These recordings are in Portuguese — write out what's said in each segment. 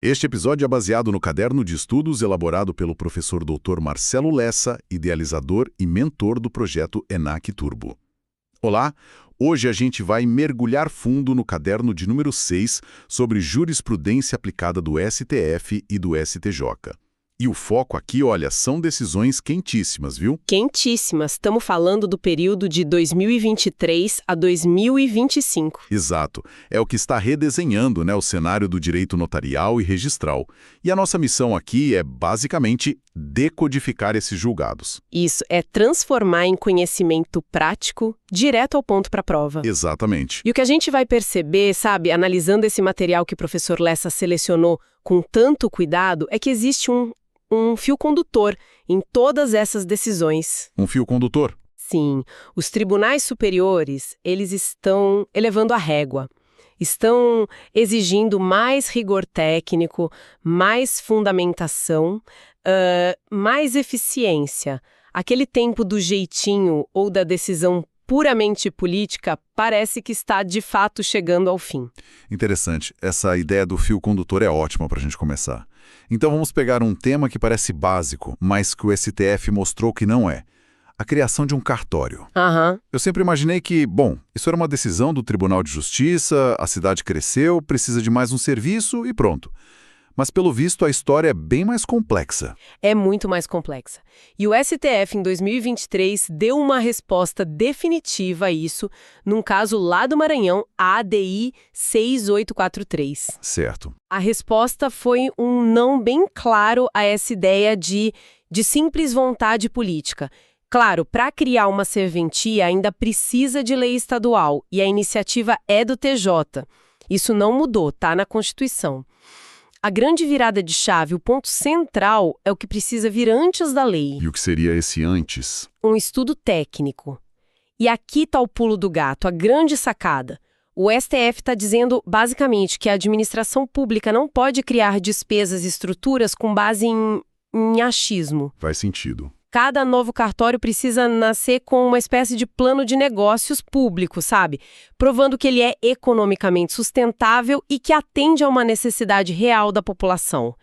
Este episódio é baseado no caderno de estudos elaborado pelo professor Dr. Marcelo Lessa, idealizador e mentor do projeto ENAC Turbo. Olá, hoje a gente vai mergulhar fundo no caderno de número 6 sobre jurisprudência aplicada do STF e do STJ. E o foco aqui, olha, são decisões quentíssimas, viu? Quentíssimas. Estamos falando do período de 2023 a 2025. Exato. É o que está redesenhando, o cenário do direito notarial e registral. E a nossa missão aqui é, basicamente, decodificar esses julgados. Isso, é transformar em conhecimento prático, direto ao ponto para a prova. Exatamente. E o que a gente vai perceber, sabe, analisando esse material que o professor Lessa selecionou com tanto cuidado, é que existe um fio condutor em todas essas decisões. Um fio condutor? Sim. Os tribunais superiores, eles estão elevando a régua. Estão exigindo mais rigor técnico, mais fundamentação, mais eficiência. Aquele tempo do jeitinho ou da decisão puramente política parece que está, de fato, chegando ao fim. Interessante. Essa ideia do fio condutor é ótima para a gente começar. Então vamos pegar um tema que parece básico, mas que o STF mostrou que não é. A criação de um cartório. Eu sempre imaginei que, isso era uma decisão do Tribunal de Justiça, a cidade cresceu, precisa de mais um serviço e pronto. Mas, pelo visto, a história é bem mais complexa. É muito mais complexa. E o STF, em 2023, deu uma resposta definitiva a isso, num caso lá do Maranhão, a ADI 6843. Certo. A resposta foi um não bem claro a essa ideia de simples vontade política. Claro, para criar uma serventia ainda precisa de lei estadual, e a iniciativa é do TJ. Isso não mudou, tá na Constituição. A grande virada de chave, o ponto central, é o que precisa vir antes da lei. E o que seria esse antes? Um estudo técnico. E aqui está o pulo do gato, a grande sacada. O STF está dizendo, basicamente, que a administração pública não pode criar despesas e estruturas com base em achismo. Faz sentido. Cada novo cartório precisa nascer com uma espécie de plano de negócios público, sabe? Provando que ele é economicamente sustentável e que atende a uma necessidade real da população.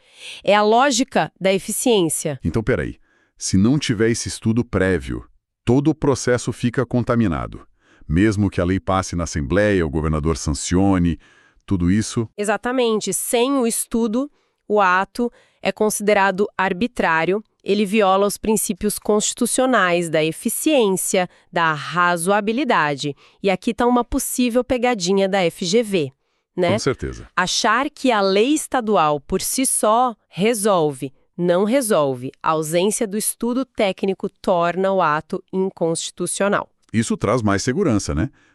É a lógica da eficiência. Então, peraí. Se não tiver esse estudo prévio, todo o processo fica contaminado. Mesmo que a lei passe na Assembleia, o governador sancione, tudo isso... Exatamente. Sem o estudo, o ato é considerado arbitrário. Ele viola os princípios constitucionais da eficiência, da razoabilidade. E aqui está uma possível pegadinha da FGV, né? Com certeza. Achar que a lei estadual, por si só, resolve. Não resolve. A ausência do estudo técnico torna o ato inconstitucional. Isso traz mais segurança,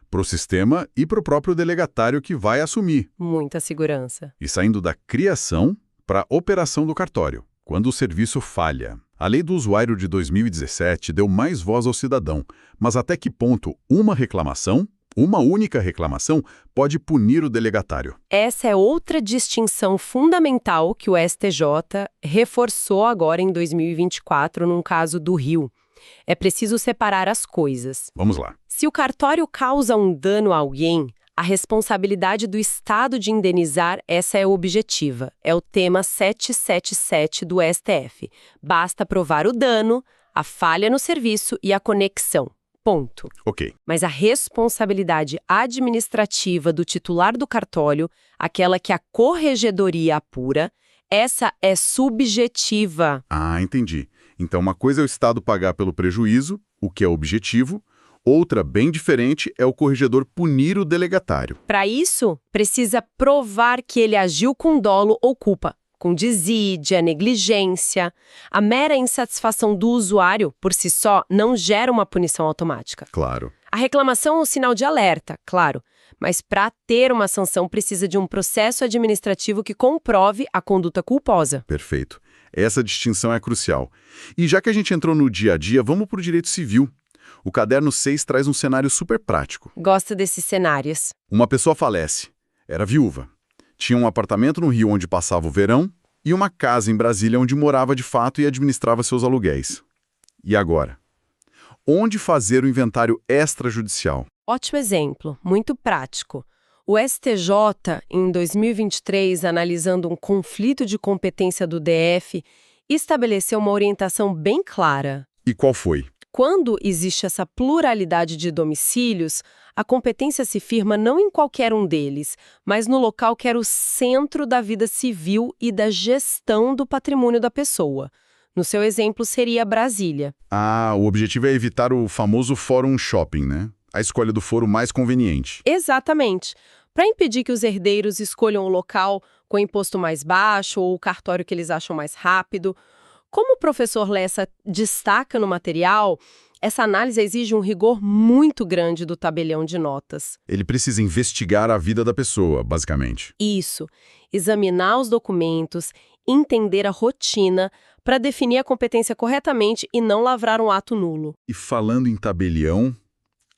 para o sistema e para o próprio delegatário que vai assumir. Muita segurança. E saindo da criação para a operação do cartório. Quando o serviço falha. A Lei do Usuário de 2017 deu mais voz ao cidadão, mas até que ponto uma reclamação, uma única reclamação, pode punir o delegatário? Essa é outra distinção fundamental que o STJ reforçou agora em 2024 num caso do Rio. É preciso separar as coisas. Vamos lá. Se o cartório causa um dano a alguém, a responsabilidade do Estado de indenizar, essa é objetiva. É o tema 777 do STF. Basta provar o dano, a falha no serviço e a conexão. Ponto. Ok. Mas a responsabilidade administrativa do titular do cartório, aquela que a corregedoria apura, essa é subjetiva. Ah, entendi. Então, uma coisa é o Estado pagar pelo prejuízo, o que é objetivo. Outra, bem diferente, é o corregedor punir o delegatário. Para isso, precisa provar que ele agiu com dolo ou culpa, com desídia, negligência. A mera insatisfação do usuário, por si só, não gera uma punição automática. Claro. A reclamação é um sinal de alerta, claro, mas para ter uma sanção precisa de um processo administrativo que comprove a conduta culposa. Perfeito. Essa distinção é crucial. E já que a gente entrou no dia a dia, vamos para o direito civil. O caderno 6 traz um cenário super prático. Gosto desses cenários. Uma pessoa falece. Era viúva. Tinha um apartamento no Rio onde passava o verão e uma casa em Brasília onde morava de fato e administrava seus aluguéis. E agora? Onde fazer o inventário extrajudicial? Ótimo exemplo, muito prático. O STJ, em 2023, analisando um conflito de competência do DF, estabeleceu uma orientação bem clara. E qual foi? Quando existe essa pluralidade de domicílios, a competência se firma não em qualquer um deles, mas no local que era o centro da vida civil e da gestão do patrimônio da pessoa. No seu exemplo, seria Brasília. Ah, o objetivo é evitar o famoso fórum shopping, né? A escolha do foro mais conveniente. Exatamente. Para impedir que os herdeiros escolham o local com imposto mais baixo ou o cartório que eles acham mais rápido. Como o professor Lessa destaca no material, essa análise exige um rigor muito grande do tabelião de notas. Ele precisa investigar a vida da pessoa, basicamente. Isso. Examinar os documentos, entender a rotina, para definir a competência corretamente e não lavrar um ato nulo. E falando em tabelião,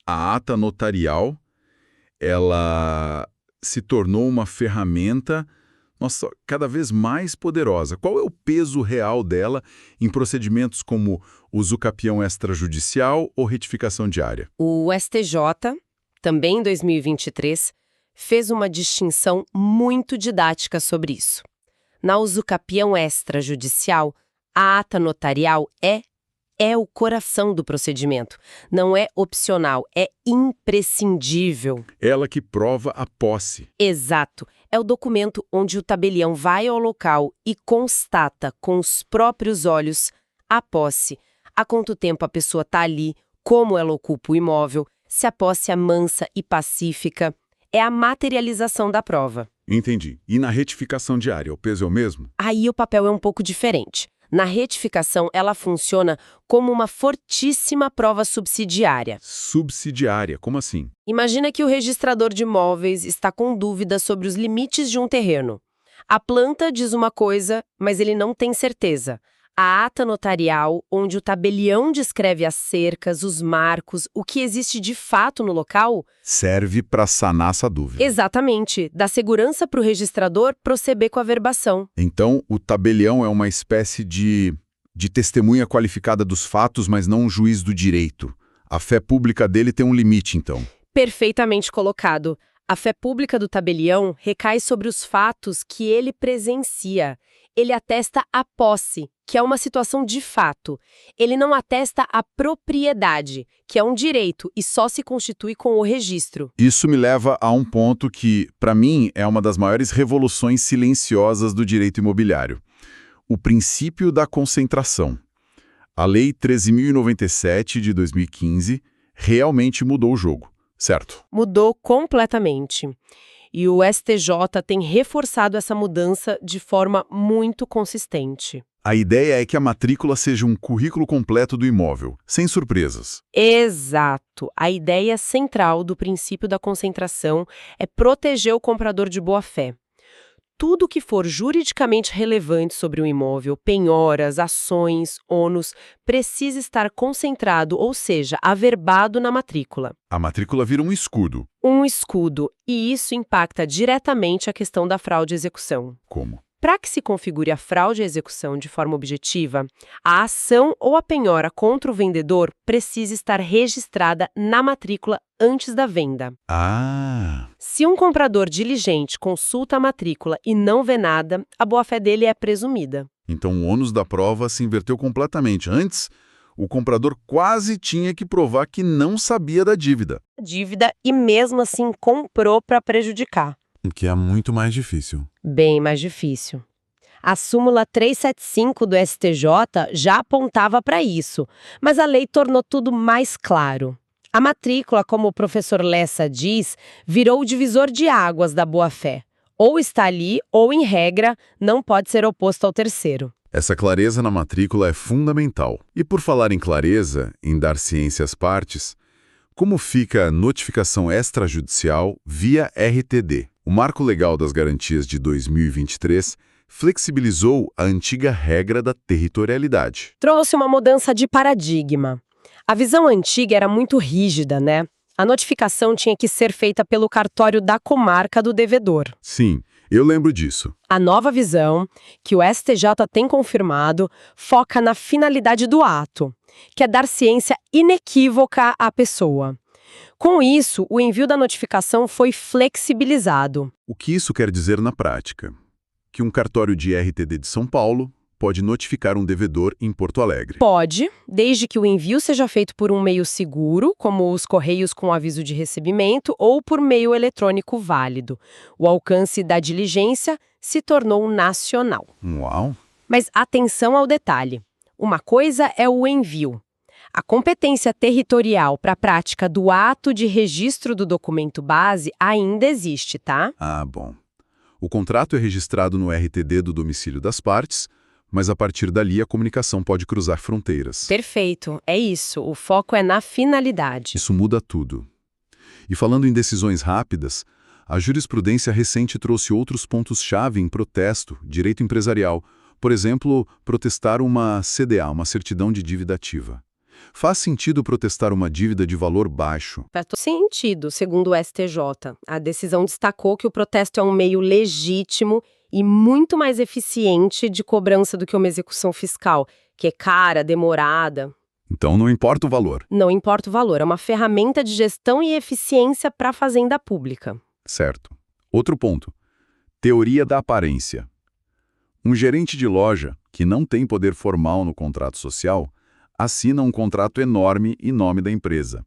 a ata notarial, ela se tornou uma ferramenta, nossa, cada vez mais poderosa. Qual é o peso real dela em procedimentos como usucapião extrajudicial ou retificação diária? O STJ, também em 2023, fez uma distinção muito didática sobre isso. Na usucapião extrajudicial, a ata notarial é o coração do procedimento. Não é opcional, é imprescindível. Ela que prova a posse. Exato. É o documento onde o tabelião vai ao local e constata com os próprios olhos a posse, há quanto tempo a pessoa está ali, como ela ocupa o imóvel, se a posse é mansa e pacífica. É a materialização da prova. Entendi. E na retificação diária, o peso é o mesmo? Aí o papel é um pouco diferente. Na retificação, ela funciona como uma fortíssima prova subsidiária. Subsidiária? Como assim? Imagina que o registrador de imóveis está com dúvidas sobre os limites de um terreno. A planta diz uma coisa, mas ele não tem certeza. A ata notarial, onde o tabelião descreve as cercas, os marcos, o que existe de fato no local, serve para sanar essa dúvida. Exatamente. Dá segurança para o registrador proceder com a verbação. Então, o tabelião é uma espécie de testemunha qualificada dos fatos, mas não um juiz do direito. A fé pública dele tem um limite, então. Perfeitamente colocado. A fé pública do tabelião recai sobre os fatos que ele presencia. Ele atesta a posse, que é uma situação de fato. Ele não atesta a propriedade, que é um direito e só se constitui com o registro. Isso me leva a um ponto que, para mim, é uma das maiores revoluções silenciosas do direito imobiliário. O princípio da concentração. A Lei 13.097 de 2015 realmente mudou o jogo, certo? Mudou completamente. E o STJ tem reforçado essa mudança de forma muito consistente. A ideia é que a matrícula seja um currículo completo do imóvel, sem surpresas. Exato. A ideia central do princípio da concentração é proteger o comprador de boa-fé. Tudo que for juridicamente relevante sobre o imóvel, penhoras, ações, ônus, precisa estar concentrado, ou seja, averbado na matrícula. A matrícula vira um escudo. Um escudo, e isso impacta diretamente a questão da fraude e execução. Como? Para que se configure a fraude e execução de forma objetiva, a ação ou a penhora contra o vendedor precisa estar registrada na matrícula antes da venda. Ah! Se um comprador diligente consulta a matrícula e não vê nada, a boa-fé dele é presumida. Então o ônus da prova se inverteu completamente. Antes, o comprador quase tinha que provar que não sabia da dívida. Dívida e mesmo assim comprou para prejudicar. O que é muito mais difícil. Bem mais difícil. A súmula 375 do STJ já apontava para isso, mas a lei tornou tudo mais claro. A matrícula, como o professor Lessa diz, virou o divisor de águas da boa-fé. Ou está ali, ou, em regra, não pode ser oposto ao terceiro. Essa clareza na matrícula é fundamental. E por falar em clareza, em dar ciência às partes, como fica a notificação extrajudicial via RTD? O Marco Legal das Garantias de 2023 flexibilizou a antiga regra da territorialidade. Trouxe uma mudança de paradigma. A visão antiga era muito rígida, né? A notificação tinha que ser feita pelo cartório da comarca do devedor. Sim, eu lembro disso. A nova visão, que o STJ tem confirmado, foca na finalidade do ato, que é dar ciência inequívoca à pessoa. Com isso, o envio da notificação foi flexibilizado. O que isso quer dizer na prática? Que um cartório de RTD de São Paulo pode notificar um devedor em Porto Alegre. Pode, desde que o envio seja feito por um meio seguro, como os correios com aviso de recebimento, ou por meio eletrônico válido. O alcance da diligência se tornou nacional. Uau! Mas atenção ao detalhe. Uma coisa é o envio. A competência territorial para a prática do ato de registro do documento base ainda existe, tá? Ah, bom. O contrato é registrado no RTD do domicílio das partes, mas a partir dali a comunicação pode cruzar fronteiras. Perfeito, é isso. O foco é na finalidade. Isso muda tudo. E falando em decisões rápidas, a jurisprudência recente trouxe outros pontos-chave em protesto, direito empresarial. Por exemplo, protestar uma CDA, uma certidão de dívida ativa. Faz sentido protestar uma dívida de valor baixo? Faz sentido, segundo o STJ. A decisão destacou que o protesto é um meio legítimo e muito mais eficiente de cobrança do que uma execução fiscal, que é cara, demorada. Então não importa o valor. Não importa o valor, é uma ferramenta de gestão e eficiência para a fazenda pública. Certo. Outro ponto. Teoria da aparência. Um gerente de loja, que não tem poder formal no contrato social, assina um contrato enorme em nome da empresa.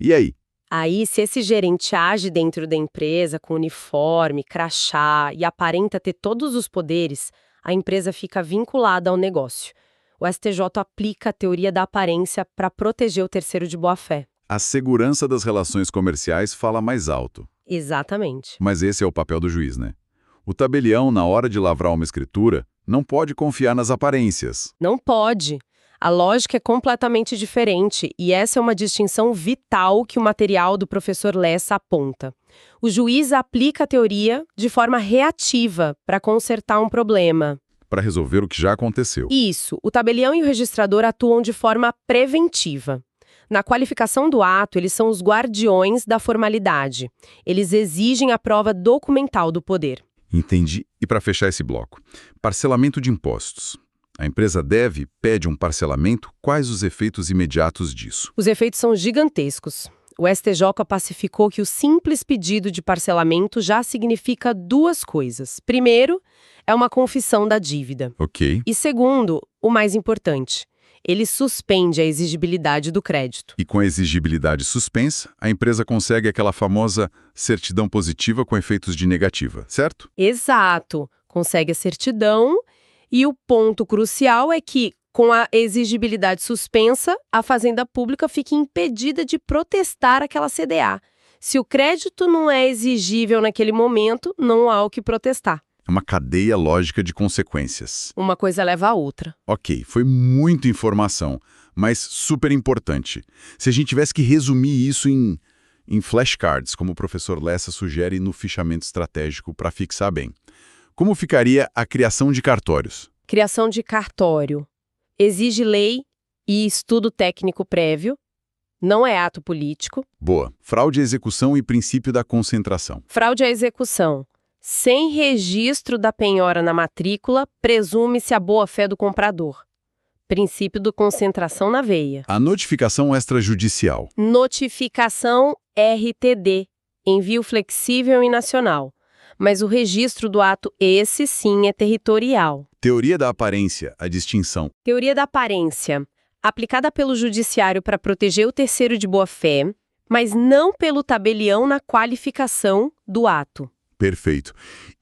E aí? Aí, se esse gerente age dentro da empresa com uniforme, crachá e aparenta ter todos os poderes, a empresa fica vinculada ao negócio. O STJ aplica a teoria da aparência para proteger o terceiro de boa-fé. A segurança das relações comerciais fala mais alto. Exatamente. Mas esse é o papel do juiz, né? O tabelião, na hora de lavrar uma escritura, não pode confiar nas aparências. Não pode. A lógica é completamente diferente e essa é uma distinção vital que o material do professor Lessa aponta. O juiz aplica a teoria de forma reativa para consertar um problema. Para resolver o que já aconteceu. Isso. O tabelião e o registrador atuam de forma preventiva. Na qualificação do ato, eles são os guardiões da formalidade. Eles exigem a prova documental do poder. Entendi. E para fechar esse bloco, parcelamento de impostos. A empresa pede um parcelamento, quais os efeitos imediatos disso? Os efeitos são gigantescos. O STJ pacificou que o simples pedido de parcelamento já significa duas coisas. Primeiro, é uma confissão da dívida. Ok. E segundo, o mais importante, ele suspende a exigibilidade do crédito. E com a exigibilidade suspensa, a empresa consegue aquela famosa certidão positiva com efeitos de negativa, certo? Exato. Consegue a certidão. E o ponto crucial é que, com a exigibilidade suspensa, a Fazenda Pública fica impedida de protestar aquela CDA. Se o crédito não é exigível naquele momento, não há o que protestar. É uma cadeia lógica de consequências. Uma coisa leva a outra. Ok, foi muita informação, mas super importante. Se a gente tivesse que resumir isso em flashcards, como o professor Lessa sugere no fichamento estratégico para fixar bem. Como ficaria a criação de cartórios? Criação de cartório. Exige lei e estudo técnico prévio. Não é ato político. Boa. Fraude à execução e princípio da concentração. Fraude à execução. Sem registro da penhora na matrícula, presume-se a boa-fé do comprador. Princípio da concentração na veia. A notificação extrajudicial. Notificação RTD. Envio flexível e nacional. Mas o registro do ato, esse sim, é territorial. Teoria da aparência, a distinção. Teoria da aparência, aplicada pelo judiciário para proteger o terceiro de boa-fé, mas não pelo tabelião na qualificação do ato. Perfeito.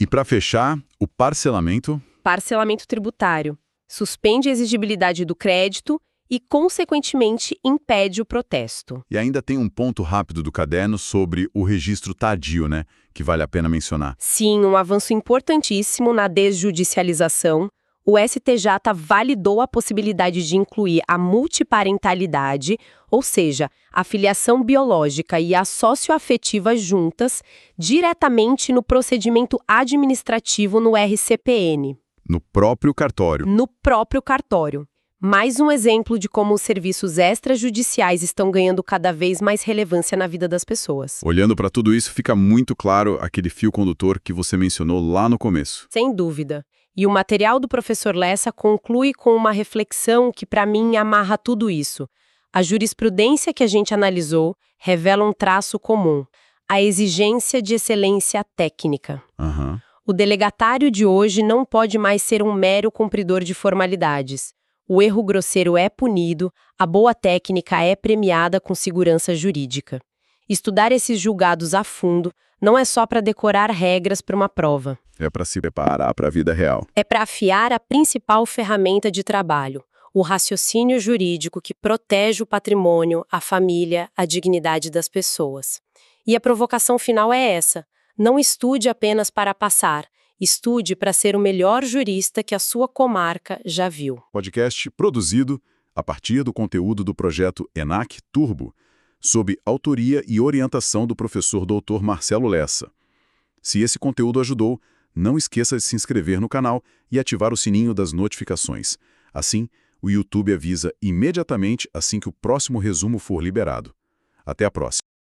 E para fechar, o parcelamento? Parcelamento tributário. Suspende a exigibilidade do crédito e, consequentemente, impede o protesto. E ainda tem um ponto rápido do caderno sobre o registro tardio, né? Que vale a pena mencionar. Sim, um avanço importantíssimo na desjudicialização. O STJ validou a possibilidade de incluir a multiparentalidade, ou seja, a filiação biológica e a socioafetiva juntas, diretamente no procedimento administrativo no RCPN. No próprio cartório. No próprio cartório. Mais um exemplo de como os serviços extrajudiciais estão ganhando cada vez mais relevância na vida das pessoas. Olhando para tudo isso, fica muito claro aquele fio condutor que você mencionou lá no começo. Sem dúvida. E o material do professor Lessa conclui com uma reflexão que, para mim, amarra tudo isso. A jurisprudência que a gente analisou revela um traço comum: a exigência de excelência técnica. Aham. O delegatário de hoje não pode mais ser um mero cumpridor de formalidades. O erro grosseiro é punido, a boa técnica é premiada com segurança jurídica. Estudar esses julgados a fundo não é só para decorar regras para uma prova. É para se preparar para a vida real. É para afiar a principal ferramenta de trabalho, o raciocínio jurídico que protege o patrimônio, a família, a dignidade das pessoas. E a provocação final é essa: não estude apenas para passar, estude para ser o melhor jurista que a sua comarca já viu. Podcast produzido a partir do conteúdo do projeto ENAC Turbo, sob autoria e orientação do professor Dr. Marcelo Lessa. Se esse conteúdo ajudou, não esqueça de se inscrever no canal e ativar o sininho das notificações. Assim, o YouTube avisa imediatamente assim que o próximo resumo for liberado. Até a próxima.